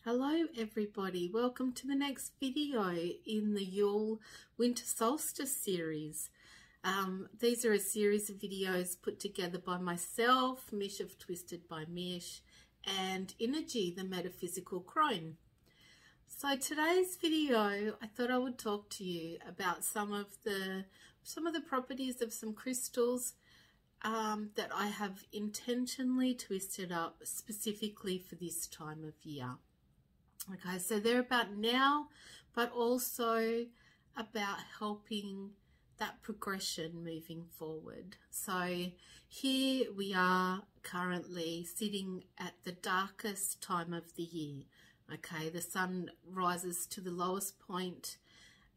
Hello everybody, welcome to the next video in the Yule Winter Solstice series. These are a series of videos put together by myself, Mish of Twisted by Mish, and Innerji, the Metaphysical Crone. So today's video, I thought I would talk to you about some of the properties of some crystals that I have intentionally twisted up specifically for this time of year. Okay, so they're about now, but also about helping that progression moving forward. So here we are currently sitting at the darkest time of the year. Okay, the sun rises to the lowest point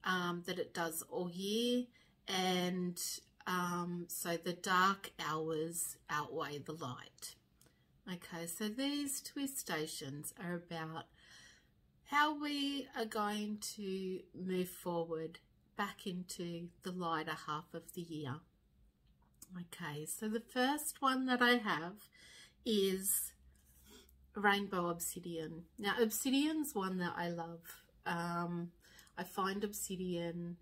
that it does all year, and so the dark hours outweigh the light. Okay, so these twistations are about how we are going to move forward back into the lighter half of the year. Okay, so the first one that I have is Rainbow Obsidian. Now, obsidian's one that I love. I find obsidian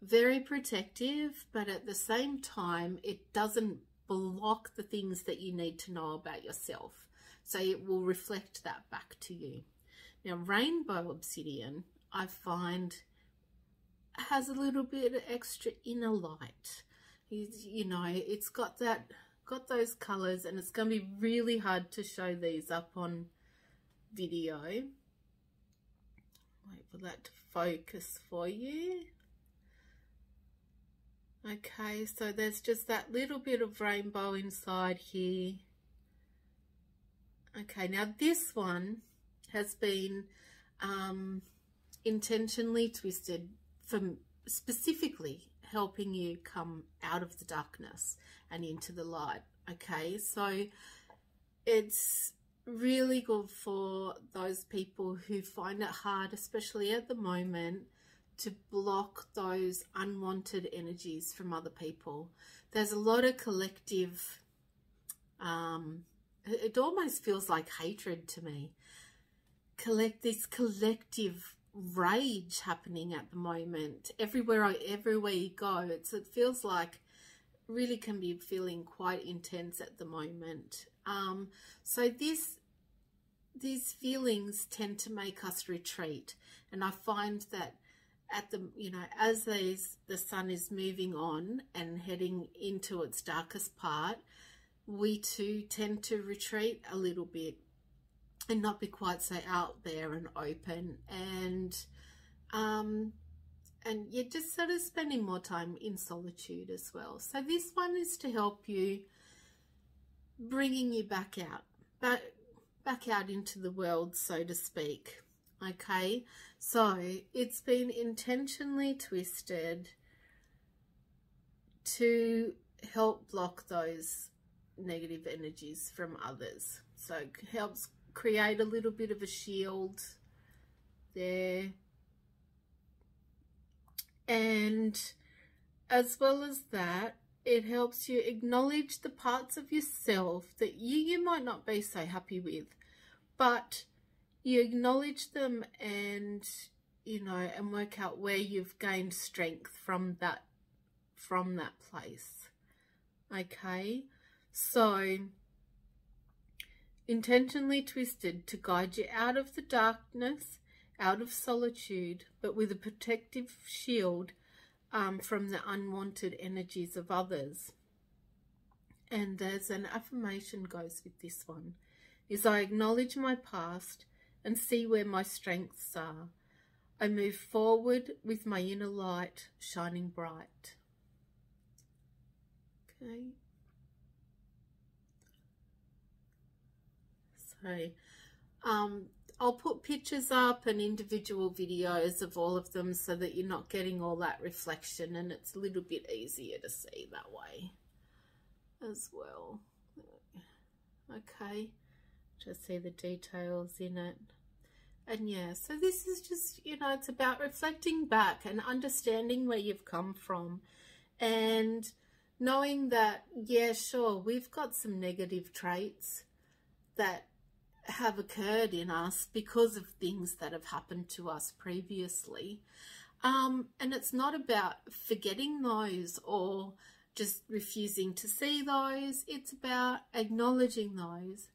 very protective, but at the same time, it doesn't block the things that you need to know about yourself. So it will reflect that back to you. Now, rainbow obsidian, I find, has a little bit of extra inner light. You know, it's got those colors, and it's going to be really hard to show these up on video. Wait for that to focus for you. Okay, so there's just that little bit of rainbow inside here. Okay, now this one has been intentionally twisted for specifically helping you come out of the darkness and into the light. Okay, so it's really good for those people who find it hard, especially at the moment, to block those unwanted energies from other people. There's a lot of collective, it almost feels like hatred to me. This collective rage happening at the moment. Everywhere you go, it feels like really can be feeling quite intense at the moment. So these feelings tend to make us retreat, and I find that at the as the sun is moving on and heading into its darkest part, we too tend to retreat a little bit and not be quite so out there and open, and you're just sort of spending more time in solitude as well. So this one is to help you, bringing you back out into the world, so to speak. Okay, so it's been intentionally twisted to help block those negative energies from others. So it helps create a little bit of a shield there, and as well as that, it helps you acknowledge the parts of yourself that you might not be so happy with, but you acknowledge them and and work out where you've gained strength from that place. Okay, so intentionally twisted to guide you out of the darkness, out of solitude, but with a protective shield from the unwanted energies of others. And there's an affirmation goes with this one, is I acknowledge my past and see where my strengths are. I move forward with my inner light shining bright. Okay. So I'll put pictures up and individual videos of all of them so that you're not getting all that reflection, and it's a little bit easier to see that way as well. Okay, just see the details in it. And yeah, so this is just, it's about reflecting back and understanding where you've come from, and knowing that, yeah, sure, we've got some negative traits that have occurred in us because of things that have happened to us previously. And it's not about forgetting those or just refusing to see those. It's about acknowledging those.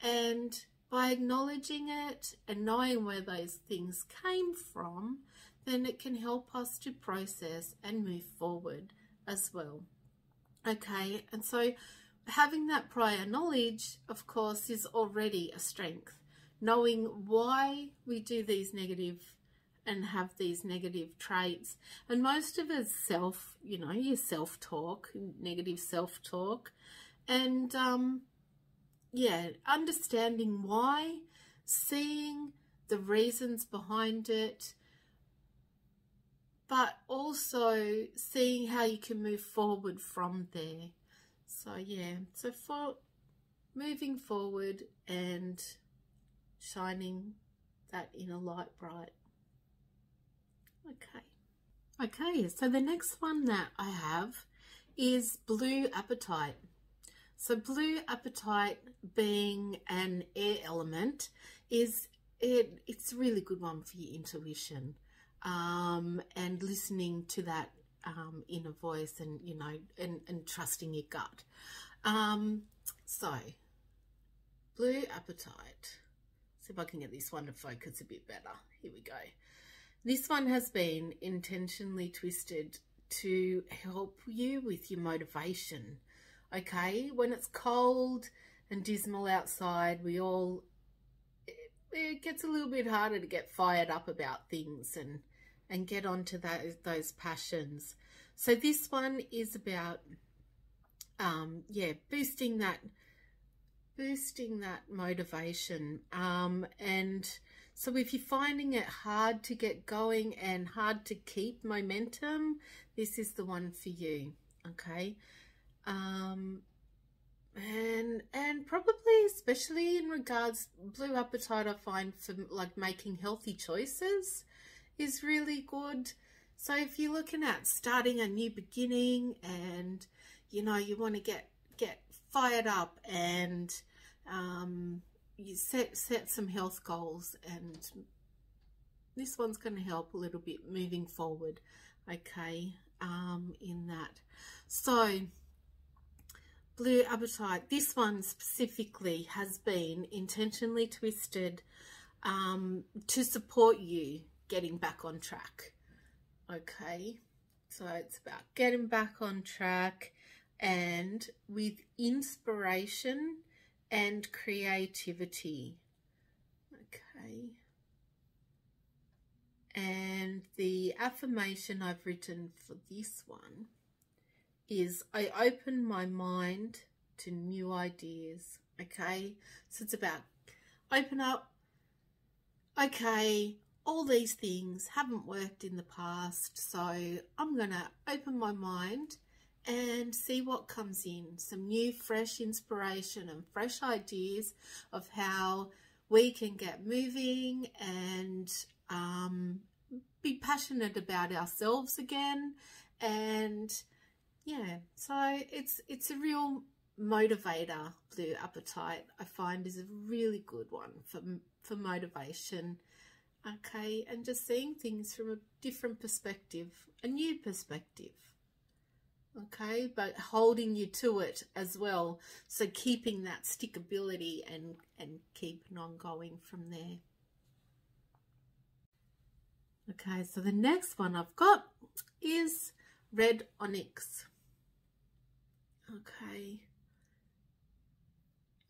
And by acknowledging it and knowing where those things came from, then it can help us to process and move forward as well. Okay, and so having that prior knowledge, of course, is already a strength. Knowing why we do these negative and have these negative traits. And most of it's your self-talk, negative self-talk. And, yeah, understanding why, seeing the reasons behind it, but also seeing how you can move forward from there. So, yeah, so for moving forward and shining that inner light bright. Okay, so the next one that I have is blue apatite. So blue apatite, being an air element, it's a really good one for your intuition, and listening to that inner voice, and and trusting your gut. So blue apatite. See if I can get this one to focus a bit better. Here we go. This one has been intentionally twisted to help you with your motivation. Okay, when it's cold and dismal outside, it gets a little bit harder to get fired up about things and get onto those passions. So this one is about boosting that motivation, and so if you're finding it hard to get going and hard to keep momentum, this is the one for you. Okay, and probably especially in regards, blue apatite, I find for like making healthy choices is really good. So if you're looking at starting a new beginning and you want to get fired up, and you set some health goals, and this one's going to help a little bit moving forward. Okay, in that. So blue apatite, this one specifically has been intentionally twisted to support you getting back on track. Okay, so it's about getting back on track, and with inspiration and creativity. Okay, and the affirmation I've written for this one is, I open my mind to new ideas. Okay, so it's about open up. Okay, all these things haven't worked in the past, so I'm gonna open my mind and see what comes in. Some new fresh inspiration and fresh ideas of how we can get moving and be passionate about ourselves again. And yeah, so it's a real motivator. Blue apatite, I find, is a really good one for motivation. Okay, and just seeing things from a different perspective, a new perspective. Okay, but holding you to it as well, so keeping that stickability and keeping on going from there. Okay, so the next one I've got is red onyx. Okay,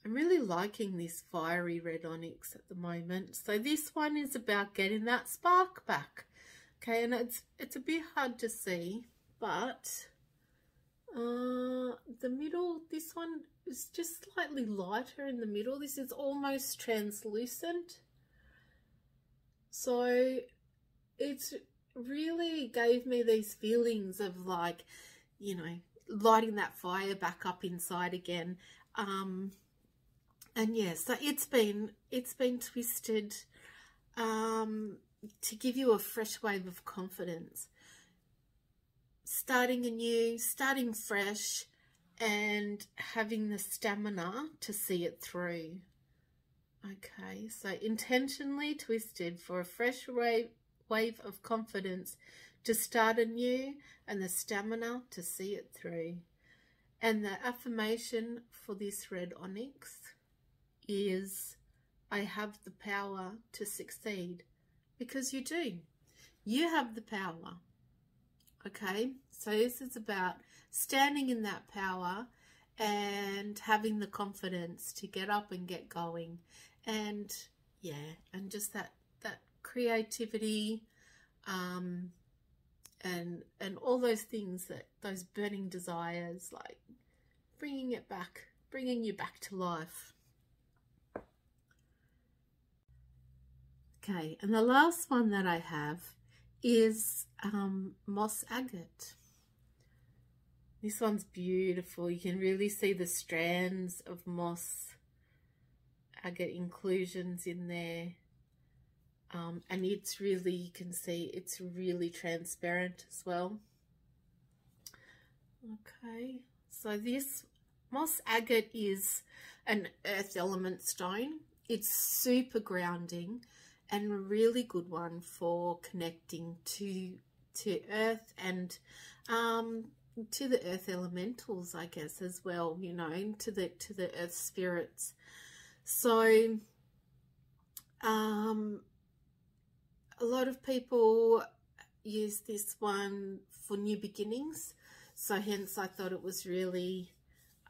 I'm really liking this fiery red onyx at the moment. So this one is about getting that spark back. Okay, and it's a bit hard to see, but the middle, this one is just slightly lighter in the middle. This is almost translucent. So it's really gave me these feelings of like, lighting that fire back up inside again. And yeah, so it's been twisted to give you a fresh wave of confidence, starting anew, starting fresh, and having the stamina to see it through. Okay, so intentionally twisted for a fresh wave of confidence to start anew and the stamina to see it through. And the affirmation for this red onyx is, I have the power to succeed. Because you do. You have the power. Okay, so this is about standing in that power and having the confidence to get up and get going. And yeah, and just that creativity, and all those things, that those burning desires, like bringing you back to life. Okay, and the last one that I have is moss agate. This one's beautiful. You can really see the strands of moss agate inclusions in there. And it's really, you can see it's really transparent as well. Okay, so this moss agate is an earth element stone. It's super grounding and a really good one for connecting to earth and to the earth elementals, I guess, as well, you know, to the earth spirits. So a lot of people use this one for new beginnings, so hence I thought it was really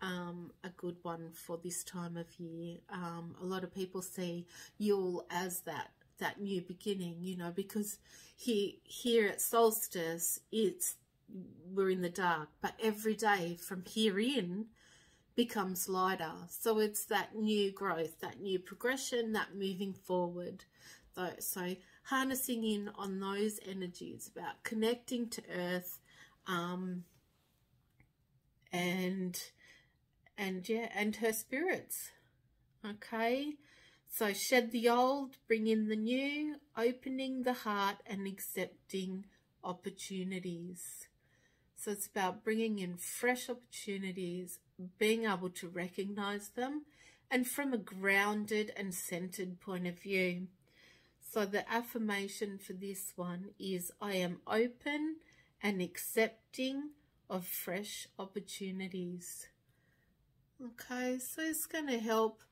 a good one for this time of year. A lot of people see Yule as that new beginning, you know, because here at Solstice we're in the dark, but every day from here in becomes lighter. So it's that new growth, that new progression, that moving forward. So harnessing in on those energies about connecting to earth, and her spirits. Okay, so shed the old, bring in the new, opening the heart and accepting opportunities. So it's about bringing in fresh opportunities, being able to recognize them, and from a grounded and centered point of view. So the affirmation for this one is, I am open and accepting of fresh opportunities. Okay, so it's going to help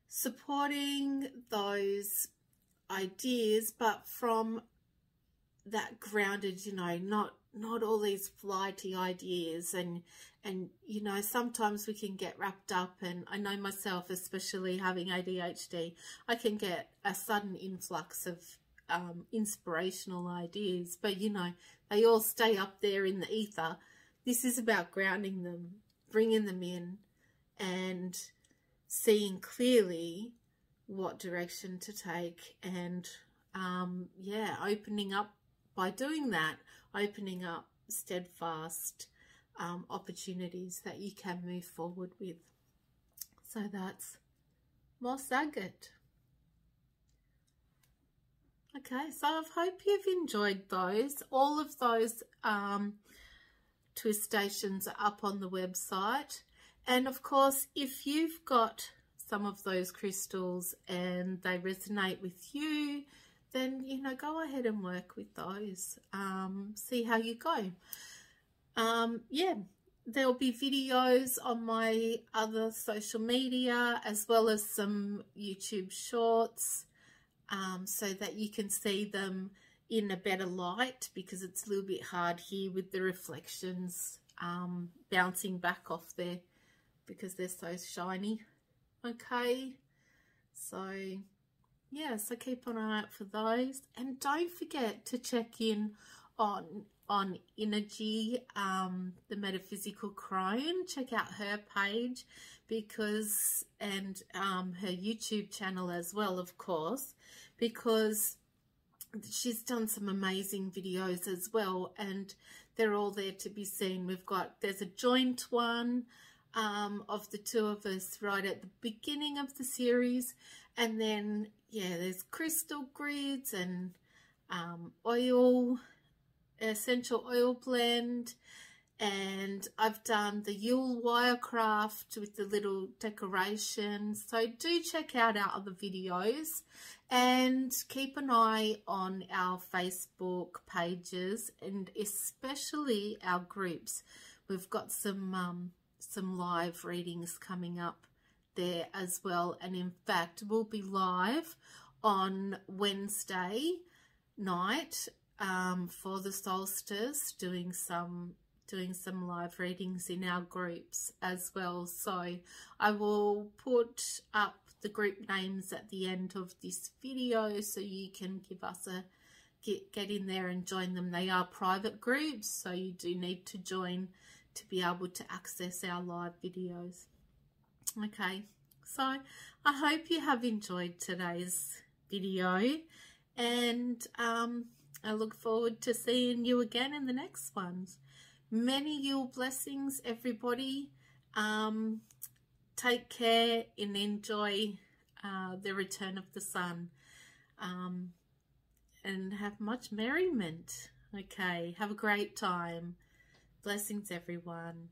supporting those ideas, but from that grounded, you know, not all these flighty ideas, and you know, sometimes we can get wrapped up, and I know myself, especially having ADHD, I can get a sudden influx of inspirational ideas, but you know, they all stay up there in the ether. This is about grounding them, bringing them in, and seeing clearly what direction to take, and yeah, opening up by doing that, opening up steadfast opportunities that you can move forward with. So that's moss agate. Okay, so I hope you've enjoyed those. All of those twistations are up on the website. And of course, if you've got some of those crystals and they resonate with you, then, you know, go ahead and work with those. See how you go. Yeah, there'll be videos on my other social media as well as some YouTube shorts, so that you can see them in a better light, because it's a little bit hard here with the reflections bouncing back off there because they're so shiny. Okay, so yeah, so keep an eye out for those, and don't forget to check in on Innerji, the Metaphysical Crone. Check out her page, because, and her YouTube channel as well, of course, because she's done some amazing videos as well, and they're all there to be seen. There's a joint one of the two of us right at the beginning of the series, and then yeah, there's crystal grids and oil, essential oil blend, and I've done the Yule wirecraft with the little decorations. So do check out our other videos and keep an eye on our Facebook pages and especially our groups. We've got some live readings coming up there as well, and in fact we'll be live on Wednesday night for the solstice, doing some live readings in our groups as well. So I will put up the group names at the end of this video so you can give us a get in there and join them. They are private groups, so you do need to join to be able to access our live videos. Okay, so I hope you have enjoyed today's video, and I look forward to seeing you again in the next ones. Many Yule blessings, everybody. Take care and enjoy the return of the sun, and have much merriment. Okay, have a great time. Blessings, everyone.